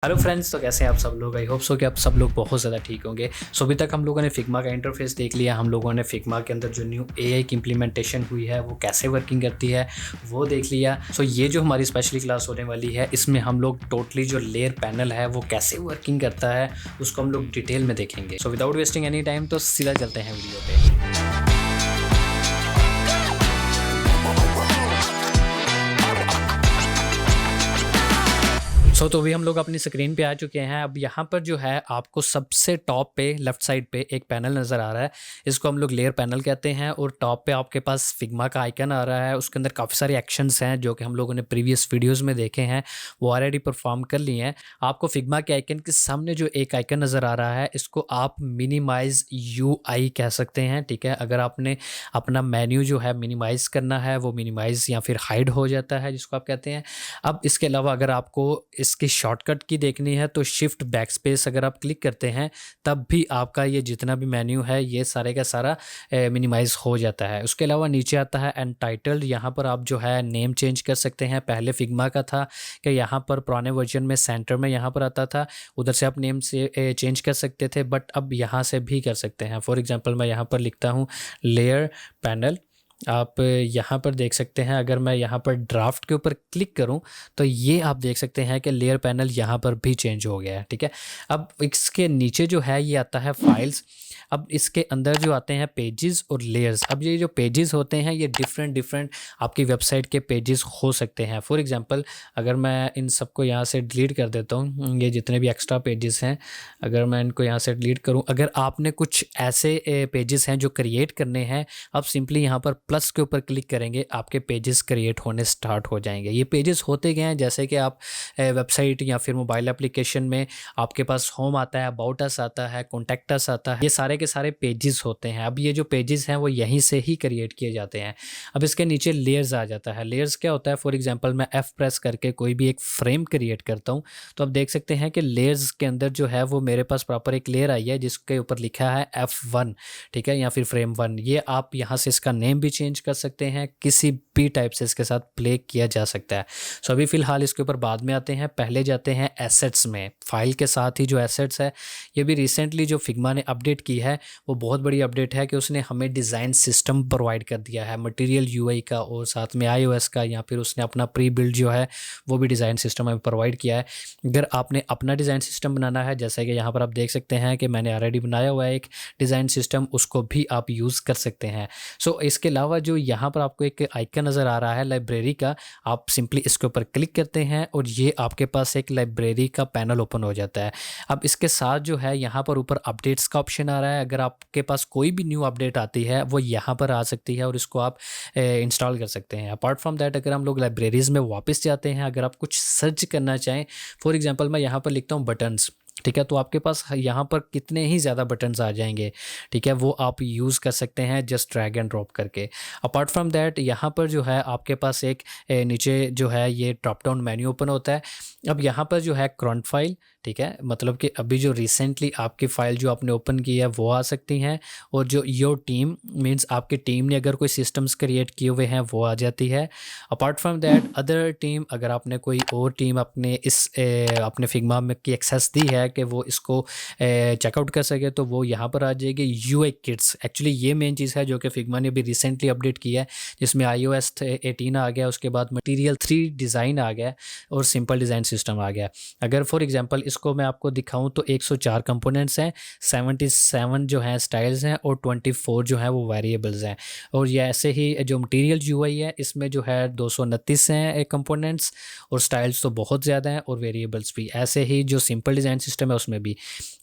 Hello friends, तो कैसे हैं आप सब लोग। आई होप सो कि आप सब लोग बहुत ज़्यादा ठीक होंगे। सो अभी तक हम लोगों ने फिग्मा का इंटरफेस देख लिया। हम लोगों ने फिग्मा के अंदर जो न्यू एआई की इम्प्लीमेंटेशन हुई है वो कैसे वर्किंग करती है वो देख लिया। सो ये जो हमारी स्पेशली क्लास होने वाली है इसमें हम लोग टोटली जो लेयर पैनल है वो कैसे वर्किंग करता है उसको हम लोग डिटेल में देखेंगे। So without wasting any time तो सीधा चलते हैं वीडियो पे। तो अभी हम लोग अपनी स्क्रीन पे आ चुके हैं। अब यहाँ पर जो है आपको सबसे टॉप पे लेफ्ट साइड पे एक पैनल नज़र आ रहा है। इसको हम लोग लेयर पैनल कहते हैं और टॉप पे आपके पास फिग्मा का आइकन आ रहा है। उसके अंदर काफ़ी सारे एक्शंस हैं जो कि हम लोगों ने प्रीवियस वीडियोस में देखे हैं, वो ऑलरेडी परफॉर्म कर लिए हैं। आपको फिग्मा के आइकन के सामने जो एक आइकन नज़र आ रहा है इसको आप मिनिमाइज UI कह सकते हैं। ठीक है, अगर आपने अपना मेन्यू जो है मिनिमाइज़ करना है वो मिनिमाइज़ या फिर हाइड हो जाता है जिसको आप कहते हैं। अब इसके अलावा अगर आपको इसकी शॉर्टकट की देखनी है तो शिफ्ट बैकस्पेस अगर आप क्लिक करते हैं तब भी आपका ये जितना भी मेन्यू है ये सारे का सारा मिनिमाइज़ हो जाता है। उसके अलावा नीचे आता है एंटाइटल्ड। यहाँ पर आप जो है नेम चेंज कर सकते हैं। पहले फिग्मा का था कि यहाँ पर पुराने वर्जन में सेंटर में यहाँ पर आता था, उधर से आप नेम से चेंज कर सकते थे, बट अब यहाँ से भी कर सकते हैं। फॉर एग्जांपल मैं यहाँ पर लिखता हूँ लेयर पैनल। आप यहाँ पर देख सकते हैं, अगर मैं यहाँ पर ड्राफ्ट के ऊपर क्लिक करूँ तो ये आप देख सकते हैं कि लेयर पैनल यहाँ पर भी चेंज हो गया है। ठीक है, अब इसके नीचे जो है ये आता है फाइल्स। अब इसके अंदर जो आते हैं पेजेस और लेयर्स। अब ये जो पेजेस होते हैं ये डिफरेंट आपकी वेबसाइट के पेजेस हो सकते हैं। फॉर एग्जांपल अगर मैं इन सबको यहाँ से डिलीट कर देता हूँ, ये जितने भी एक्स्ट्रा पेजेस हैं अगर मैं इनको यहाँ से डिलीट करूँ, अगर आपने कुछ ऐसे पेजेस हैं जो क्रिएट करने हैं, आप सिंपली यहाँ पर प्लस के ऊपर क्लिक करेंगे, आपके पेजेस क्रिएट होने स्टार्ट हो जाएंगे। ये पेजेस होते गए हैं जैसे कि आप वेबसाइट या फिर मोबाइल एप्लीकेशन में आपके पास होम आता है, अबाउट अस आता है, कॉन्टैक्ट अस आता है, ये सारे के सारे पेजेस होते हैं। अब ये जो पेजेस हैं वो यहीं से ही क्रिएट किए जाते हैं। अब इसके नीचे लेयर्स आ जाता है। लेयर्स क्या होता है, फॉर एग्जांपल मैं F प्रेस करके कोई भी एक फ्रेम क्रिएट करता हूँ तो आप देख सकते हैं कि लेयर्स के अंदर जो है वो मेरे पास प्रॉपर एक लेयर आई है जिसके ऊपर लिखा है F1। ठीक है, या फिर फ्रेम 1। ये आप यहाँ से इसका नेम भी चेंज कर सकते हैं, किसी भी टाइप से इसके साथ प्ले किया जा सकता है। सो अभी फ़िलहाल इसके ऊपर बाद में आते हैं, पहले जाते हैं एसेट्स में। फाइल के साथ ही जो एसेट्स है ये भी रिसेंटली जो फिग्मा ने अपडेट की है वो बहुत बड़ी अपडेट है कि उसने हमें डिज़ाइन सिस्टम प्रोवाइड कर दिया है, मटेरियल UI का और साथ में iOS का, या फिर उसने अपना प्री बिल्ड जो है वो भी डिज़ाइन सिस्टम हमें प्रोवाइड किया है। अगर आपने अपना डिज़ाइन सिस्टम बनाना है, जैसे कि यहाँ पर आप देख सकते हैं कि मैंने ऑलरेडी बनाया हुआ है एक डिज़ाइन सिस्टम, उसको भी आप यूज़ कर सकते हैं। सो इसके अलावा जो यहाँ पर आपको एक आइकन नज़र आ रहा है लाइब्रेरी का, आप सिंपली इसके ऊपर क्लिक करते हैं और ये आपके पास एक लाइब्रेरी का पैनल ओपन हो जाता है। अब इसके साथ जो है यहाँ पर ऊपर अपडेट्स का ऑप्शन आ रहा है। अगर आपके पास कोई भी न्यू अपडेट आती है वो यहाँ पर आ सकती है और इसको आप इंस्टॉल कर सकते हैं। अपार्ट फ्रॉम दैट अगर हम लोग लाइब्रेरीज़ में वापस जाते हैं, अगर आप कुछ सर्च करना चाहें, फॉर एग्जांपल मैं यहाँ पर लिखता हूँ बटन्स। ठीक है, तो आपके पास यहाँ पर कितने ही ज़्यादा बटन्स आ जाएंगे। ठीक है, वो आप यूज़ कर सकते हैं जस्ट ड्रैग एंड ड्रॉप करके। अपार्ट फ्रॉम दैट यहाँ पर जो है आपके पास एक नीचे जो है ये ड्रॉप डाउन मेन्यू ओपन होता है। अब यहाँ पर जो है करंट फाइल, ठीक है, मतलब कि अभी जो रिसेंटली आपकी फ़ाइल जो आपने ओपन की है वो आ सकती हैं, और जो योर टीम मीन्स आपकी टीम ने अगर कोई सिस्टम्स क्रिएट किए हुए हैं वो आ जाती है। Apart from that other team, अगर आपने कोई और टीम अपने इस अपने फिग्मा में की एक्सेस दी है कि वो इसको चेकआउट कर सके तो वो यहाँ पर आ जाएगी। UI किट्स, एक्चुअली ये मेन चीज़ है जो कि फिग्मा ने अभी रिसेंटली अपडेट किया है, जिसमें iOS 18 आ गया, उसके बाद मटेरियल 3 डिज़ाइन आ गया और सिंपल डिज़ाइन सिस्टम आ गया। अगर फॉर एग्जांपल इसको मैं आपको दिखाऊं तो 104 कंपोनेंट्स हैं, 77 जो हैं स्टाइल्स हैं और 24 जो हैं वो वेरिएबल्स हैं। और ये ऐसे ही जो मटेरियल UI है इसमें जो है 229 हैं कंपोनेंट्स, और स्टाइल्स तो बहुत ज़्यादा हैं और वेरिएबल्स भी। ऐसे ही जो सिंपल डिज़ाइन सिस्टम है उसमें भी।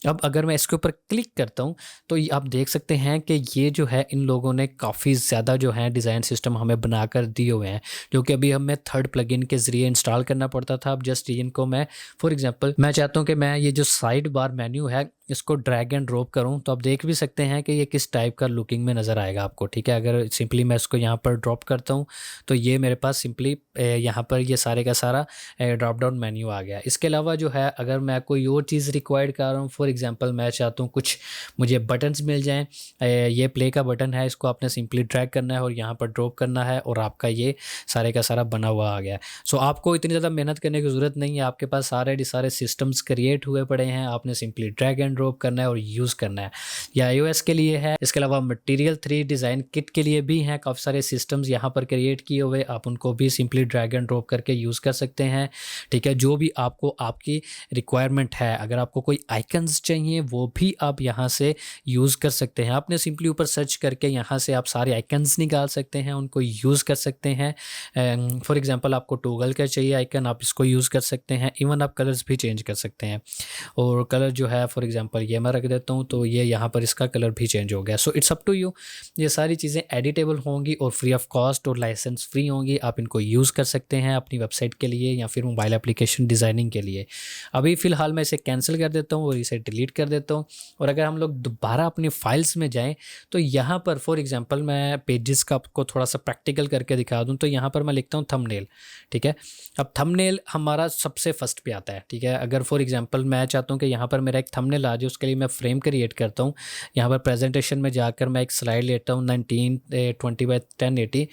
अब अगर मैं इसके ऊपर क्लिक करता हूँ तो आप देख सकते हैं कि ये जो है इन लोगों ने काफ़ी ज़्यादा जो है डिज़ाइन सिस्टम हमें बनाकर दिए हुए हैं, जो कि अभी हमें थर्ड प्लगइन के ज़रिए इंस्टॉल करना पड़ता था। अब जस्ट इनको मैं फॉर एग्जांपल मैं चाहता हूँ कि मैं ये जो साइड बार मेन्यू है इसको ड्रैग एंड ड्रॉप करूँ तो आप देख भी सकते हैं कि ये किस टाइप का लुकिंग में नज़र आएगा आपको, ठीक है। अगर सिंपली मैं इसको यहाँ पर ड्रॉप करता हूँ तो ये मेरे पास सिंपली यहाँ पर ये सारे का सारा ड्रॉप डाउन मेन्यू आ गया। इसके अलावा जो है अगर मैं कोई और चीज़ रिक्वायर्ड कर रहा हूँ, फॉर एग्जांपल मैं चाहता हूँ कुछ मुझे बटन्स मिल जाएँ, ये प्ले का बटन है, इसको आपने सिंपली ड्रैग करना है और यहाँ पर ड्रॉप करना है और आपका ये सारे का सारा बना हुआ आ गया। सो आपको इतनी ज़्यादा मेहनत करने की ज़रूरत नहीं है, आपके पास सारे सिस्टम्स क्रिएट हुए पड़े हैं, आपने सिंपली ड्रैग एंड ड्रॉप करना है और यूज़ करना है। ये iOS के लिए है। इसके अलावा मटेरियल 3 डिज़ाइन किट के लिए भी हैं, काफ़ी सारे सिस्टम्स यहाँ पर क्रिएट किए हुए, आप उनको भी सिंपली ड्रैग एंड ड्रॉप करके यूज़ कर सकते हैं, ठीक है। जो भी आपको आपकी रिक्वायरमेंट है, अगर आपको कोई आइकन्स चाहिए वो भी आप यहाँ से यूज़ कर सकते हैं। आपने सिंपली ऊपर सर्च करके यहाँ से आप सारे आइकन्स निकाल सकते हैं, उनको यूज़ कर सकते हैं। फॉर एग्जांपल आपको टॉगल का चाहिए आइकन, आप इसको यूज़ कर सकते हैं। इवन आप कलर्स भी चेंज कर सकते हैं और कलर जो है फॉर एग्जांपल ये मैं रख देता हूँ तो ये यहाँ पर इसका कलर भी चेंज हो गया। So it's up to you. ये सारी चीज़ें एडिटेबल होंगी और फ्री ऑफ कॉस्ट और लाइसेंस फ्री होंगी, आप इनको यूज़ कर सकते हैं अपनी वेबसाइट के लिए या फिर मोबाइल एप्लीकेशन डिज़ाइनिंग के लिए। अभी फ़िलहाल मैं इसे कैंसिल कर देता हूँ और इसे डिलीट कर देता हूँ। और अगर हम लोग दोबारा अपनी फाइल्स में जाएँ तो यहाँ पर फॉर एग्जांपल मैं पेजेस का आपको थोड़ा सा प्रैक्टिकल करके दिखा दूँ तो यहाँ पर मैं लिखता हूँ थंबनेल, ठीक है। अब थंबनेल हमारा सबसे फर्स्ट पे आता है, ठीक है। अगर फॉर एग्जांपल मैं चाहता हूँ कि यहाँ पर मेरा एक थंबनेल आ जाए, उसके लिए मैं फ्रेम क्रिएट करता हूँ। यहाँ पर प्रेजेंटेशन में जाकर मैं एक स्लाइड लेता हूँ 1920x1080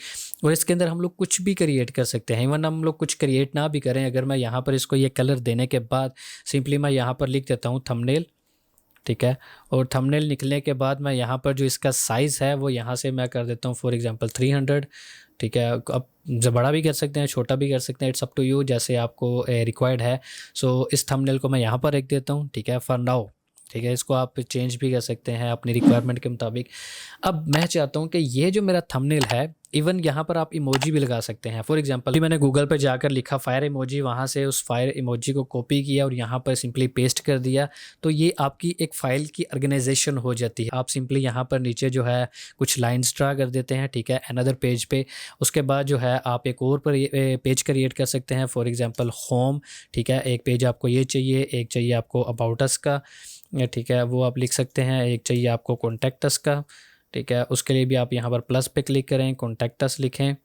और इसके अंदर हम लोग कुछ भी क्रिएट कर सकते हैं। इवन हम लोग कुछ क्रिएट ना भी करें, अगर मैं यहाँ पर इसको ये कलर देने के बाद सिंपली मैं यहाँ पर लिख देता हूँ थंबनेल, ठीक है। और थंबनेल निकलने के बाद मैं यहाँ पर जो इसका साइज़ है वो यहाँ से मैं कर देता हूँ फॉर एग्जांपल 300, ठीक है। अब जब बड़ा भी कर सकते हैं, छोटा भी कर सकते हैं, इट्स अप टू यू जैसे आपको रिक्वायर्ड है। सो इस थंबनेल को मैं यहाँ पर रख देता हूँ, ठीक है, फॉर नाउ, ठीक है। इसको आप चेंज भी कर सकते हैं अपनी रिक्वायरमेंट के मुताबिक। अब मैं चाहता हूँ कि ये जो मेरा थंबनेल है, इवन यहाँ पर आप इमोजी भी लगा सकते हैं। फॉर एग्जांपल मैंने गूगल पर जाकर लिखा फायर इमोजी, वहाँ से उस फायर इमोजी को कॉपी किया और यहाँ पर सिंपली पेस्ट कर दिया, तो ये आपकी एक फ़ाइल की ऑर्गेनाइजेशन हो जाती है। आप सिंपली यहाँ पर नीचे जो है कुछ लाइन्स ड्रा कर देते हैं, ठीक है, अनदर पेज पे। उसके बाद जो है आप एक और पेज क्रिएट कर सकते हैं, फॉर एग्जांपल होम, ठीक है। एक पेज आपको ये चाहिए, एक चाहिए आपको अबाउट अस का, ठीक है, वो आप लिख सकते हैं। एक चाहिए आपको कॉन्टैक्ट अस का, ठीक है, उसके लिए भी आप यहाँ पर प्लस पे क्लिक करें, कॉन्टैक्ट अस लिखें।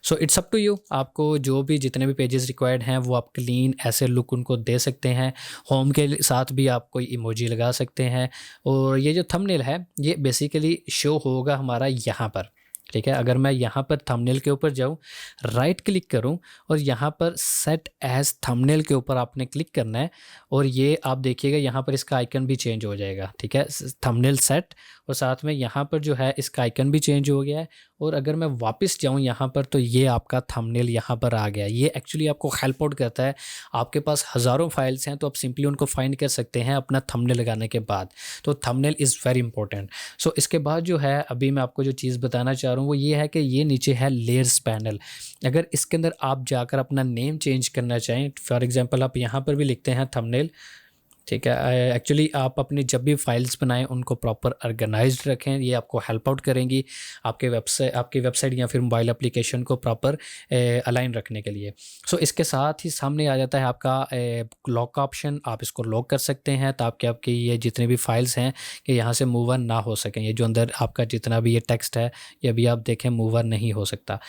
So it's up to you, आपको जो भी जितने भी पेजेस रिक्वायर्ड हैं वो आप क्लीन ऐसे लुक उनको दे सकते हैं। होम के साथ भी आप कोई इमोजी लगा सकते हैं। और ये जो थंबनेल है ये बेसिकली शो होगा हमारा यहाँ पर, ठीक है। अगर मैं यहाँ पर थंबनेल के ऊपर जाऊँ, राइट क्लिक करूँ और यहाँ पर सेट एज थंबनेल के ऊपर आपने क्लिक करना है और ये आप देखिएगा यहाँ पर इसका आइकन भी चेंज हो जाएगा, ठीक है, थंबनेल सेट। और साथ में यहाँ पर जो है इसका आइकन भी चेंज हो गया है। और अगर मैं वापस जाऊँ यहाँ पर तो ये आपका थंबनेल यहाँ पर आ गया। ये एक्चुअली आपको हेल्प आउट करता है। आपके पास हज़ारों फाइल्स हैं तो आप सिंपली उनको फाइंड कर सकते हैं अपना थंबनेल लगाने के बाद। तो थंबनेल इज़ वेरी इंपॉर्टेंट। सो इसके बाद जो है अभी मैं आपको जो चीज़ बताना चाह रहा हूँ वो ये है कि ये नीचे है लेयर्स पैनल। अगर इसके अंदर आप जाकर अपना नेम चेंज करना चाहें, फॉर एग्जांपल आप यहाँ पर भी लिखते हैं थंबनेल, ठीक है। एक्चुअली आप अपनी जब भी फाइल्स बनाएं उनको प्रॉपर ऑर्गेनाइज्ड रखें, ये आपको हेल्प आउट करेंगी आपकी वेबसाइट या फिर मोबाइल एप्लीकेशन को प्रॉपर अलाइन रखने के लिए। सो इसके साथ ही सामने आ जाता है आपका लॉक का ऑप्शन। आप इसको लॉक कर सकते हैं ताकि आपकी ये जितने भी फाइल्स हैं कि यहाँ से मूव ऑन ना हो सकें। ये जो अंदर आपका जितना भी ये टेक्स्ट है ये अभी आप देखें मूव ऑन नहीं हो सकता।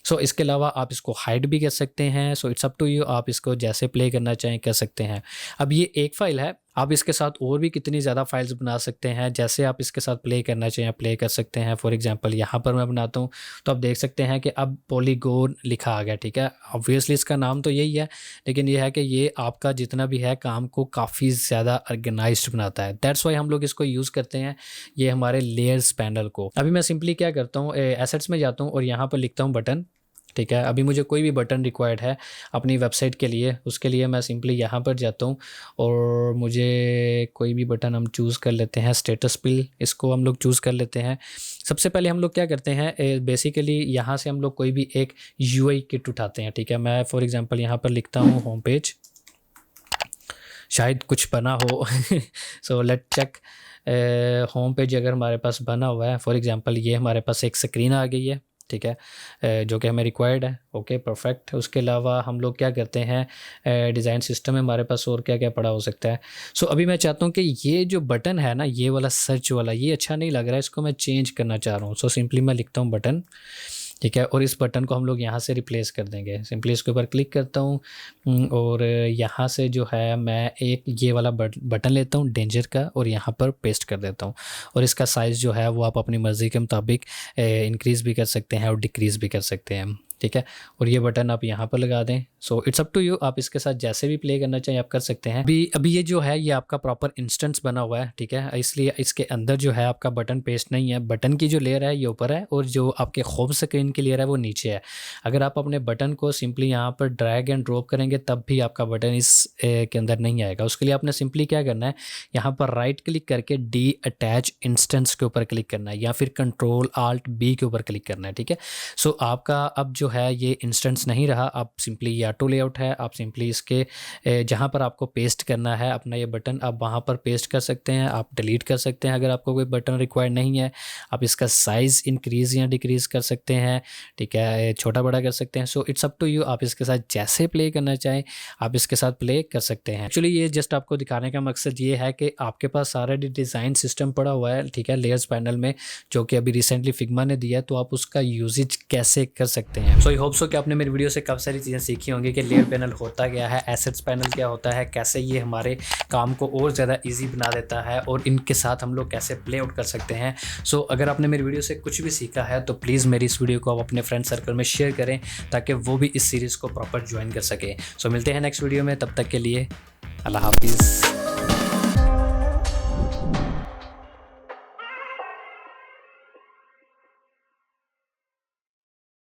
सो इसके अलावा आप इसको हाइड भी कर सकते हैं। So it's up to you, आप इसको जैसे प्ले करना चाहें कर सकते हैं। अब ये एक फ़ाइल है, आप इसके साथ और भी कितनी ज़्यादा फाइल्स बना सकते हैं। जैसे आप इसके साथ प्ले करना चाहें प्ले कर सकते हैं। फॉर एग्जांपल यहाँ पर मैं बनाता हूँ तो आप देख सकते हैं कि अब पॉलीगॉन लिखा आ गया, ठीक है। ऑब्वियसली इसका नाम तो यही है, लेकिन ये है कि ये आपका जितना भी है काम को काफ़ी ज़्यादा ऑर्गेनाइज्ड बनाता है। दैट्स वाई हम लोग इसको यूज़ करते हैं, ये हमारे लेयर्स पैनल को। अभी मैं सिंपली क्या करता हूँ, एसेट्स में जाता हूँ और यहाँ पर लिखता हूँ बटन, ठीक है। अभी मुझे कोई भी बटन रिक्वायर्ड है अपनी वेबसाइट के लिए, उसके लिए मैं सिंपली यहाँ पर जाता हूँ और मुझे कोई भी बटन हम चूज़ कर लेते हैं। स्टेटस पिल इसको हम लोग चूज़ कर लेते हैं। सबसे पहले हम लोग क्या करते हैं, बेसिकली यहाँ से हम लोग कोई भी एक यूआई किट उठाते हैं, ठीक है। मैं फॉर एग्जांपल यहाँ पर लिखता हूँ होम पेज, शायद कुछ बना हो so let check. Home page अगर हमारे पास बना हुआ है, फॉर एग्जांपल ये हमारे पास एक स्क्रीन आ गई है, ठीक है, जो कि हमें रिक्वायर्ड है। Okay perfect. उसके अलावा हम लोग क्या करते हैं, डिज़ाइन सिस्टम में हमारे पास और क्या क्या पड़ा हो सकता है। सो अभी मैं चाहता हूँ कि ये जो बटन है ना, ये वाला सर्च वाला, ये अच्छा नहीं लग रहा है, इसको मैं चेंज करना चाह रहा हूँ। सो सिंपली मैं लिखता हूँ बटन, ठीक है, और इस बटन को हम लोग यहाँ से रिप्लेस कर देंगे। सिंपली इसके ऊपर क्लिक करता हूँ और यहाँ से जो है मैं एक ये वाला बटन लेता हूँ डेंजर का और यहाँ पर पेस्ट कर देता हूँ। और इसका साइज़ जो है वो आप अपनी मर्ज़ी के मुताबिक इंक्रीज़ भी कर सकते हैं और डिक्रीज़ भी कर सकते हैं, ठीक है। और ये बटन आप यहाँ पर लगा दें। So it's up to you, आप इसके साथ जैसे भी प्ले करना चाहिए आप कर सकते हैं। अभी ये जो है ये आपका प्रॉपर इंस्टेंस बना हुआ है, ठीक है, इसलिए इसके अंदर जो है आपका बटन पेस्ट नहीं है। बटन की जो लेयर है ये ऊपर है और जो आपके होम स्क्रीन की लेयर है वो नीचे है। अगर आप अपने बटन को सिंपली यहाँ पर ड्रैग एंड ड्रॉप करेंगे तब भी आपका बटन इस के अंदर नहीं आएगा। उसके लिए आपने सिंपली क्या करना है, यहाँ पर राइट क्लिक करके डी अटैच इंस्टेंस के ऊपर क्लिक करना है या फिर कंट्रोल आल्ट बी के ऊपर क्लिक करना है, ठीक है। सो आपका अब जो है ये इंस्टेंस नहीं रहा, आप सिंपली ये ऑटो लेआउट है, आप सिंपली इसके जहाँ पर आपको पेस्ट करना है अपना ये बटन आप वहाँ पर पेस्ट कर सकते हैं। आप डिलीट कर सकते हैं अगर आपको कोई बटन रिक्वायर्ड नहीं है। आप इसका साइज़ इंक्रीज़ या डिक्रीज़ कर सकते हैं, ठीक है, छोटा बड़ा कर सकते हैं। So it's up to you, आप इसके साथ जैसे प्ले करना चाहें आप इसके साथ प्ले कर सकते हैं। एक्चुअली ये जस्ट आपको दिखाने का मकसद ये है कि आपके पास सारा डिज़ाइन सिस्टम पड़ा हुआ है, ठीक है, लेयर्स पैनल में, जो कि अभी रिसेंटली फिग्मा ने दिया है, तो आप उसका यूजेज कैसे कर सकते हैं। सो आई होप सो कि आपने मेरी वीडियो से काफ़ी सारी चीज़ें सीखी होंगी कि लेयर पैनल होता क्या है, एसेट्स पैनल क्या होता है, कैसे ये हमारे काम को और ज़्यादा ईजी बना देता है और इनके साथ हम लोग कैसे प्ले आउट कर सकते हैं। सो अगर आपने मेरी वीडियो से कुछ भी सीखा है तो प्लीज़ मेरी इस वीडियो को आप अपने फ्रेंड सर्कल में शेयर करें ताकि वो भी इस सीरीज़ को प्रॉपर ज्वाइन कर सके। सो मिलते हैं नेक्स्ट वीडियो में, तब तक के लिए अल्लाह हाफिज़।